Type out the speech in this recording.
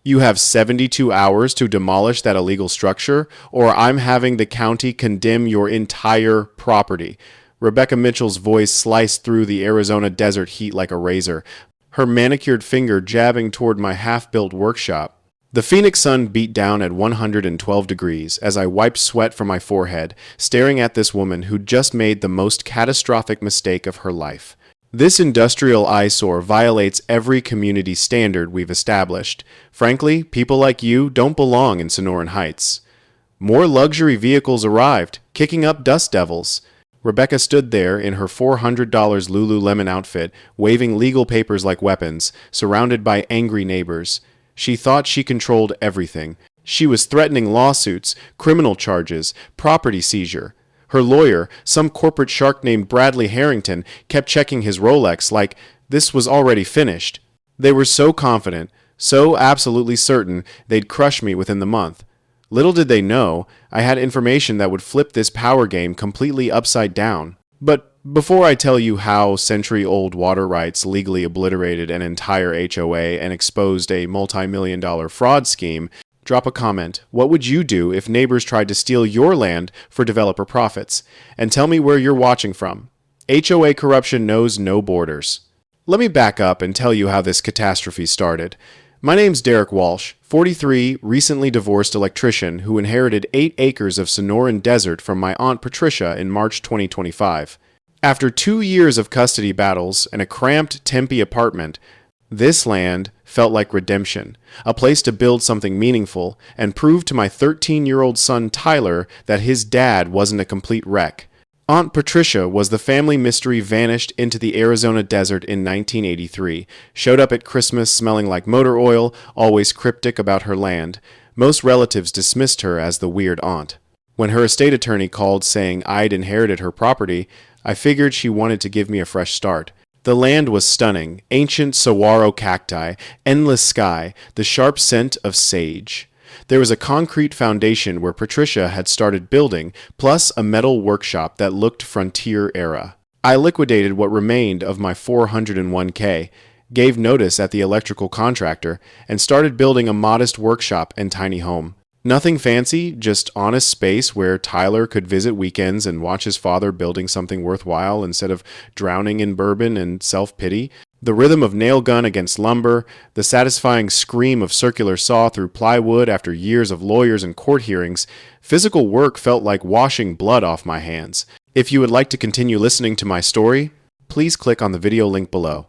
You have 72 hours to demolish that illegal structure, or I'm having the county condemn your entire property. Rebecca Mitchell's voice sliced through the Arizona desert heat like a razor, her manicured finger jabbing toward my half-built workshop. The Phoenix sun beat down at 112 degrees as I wiped sweat from my forehead, staring at this woman who'd just made the most catastrophic mistake of her life. This industrial eyesore violates every community standard we've established. Frankly, people like you don't belong in Sonoran Heights. More luxury vehicles arrived, kicking up dust devils. Rebecca stood there in her $400 Lululemon outfit, waving legal papers like weapons, surrounded by angry neighbors. She thought she controlled everything. She was threatening lawsuits, criminal charges, property seizure. Her lawyer, some corporate shark named Bradley Harrington, kept checking his Rolex like this was already finished. They were so confident, so absolutely certain they'd crush me within the month. Little did they know, I had information that would flip this power game completely upside down. But before I tell you how century-old water rights legally obliterated an entire HOA and exposed a multi-million-dollar fraud scheme, drop a comment. What would you do if neighbors tried to steal your land for developer profits? And tell me where you're watching from. HOA corruption knows no borders. Let me back up and tell you how this catastrophe started. My name's Derek Walsh, 43, recently divorced electrician who inherited 8 acres of Sonoran desert from my Aunt Patricia in March 2025. After 2 years of custody battles and a cramped Tempe apartment, this land felt like redemption, a place to build something meaningful and prove to my 13-year-old son Tyler that his dad wasn't a complete wreck. Aunt Patricia was the family mystery vanished into the Arizona desert in 1983, showed up at Christmas smelling like motor oil, always cryptic about her land. Most relatives dismissed her as the weird aunt. When her estate attorney called saying I'd inherited her property, I figured she wanted to give me a fresh start. The land was stunning, ancient saguaro cacti, endless sky, the sharp scent of sage. There was a concrete foundation where Patricia had started building, plus a metal workshop that looked frontier era. I liquidated what remained of my 401k, gave notice at the electrical contractor, and started building a modest workshop and tiny home. Nothing fancy, just honest space where Tyler could visit weekends and watch his father building something worthwhile instead of drowning in bourbon and self-pity. The rhythm of nail gun against lumber, the satisfying scream of circular saw through plywood after years of lawyers and court hearings, physical work felt like washing blood off my hands. If you would like to continue listening to my story, please click on the video link below.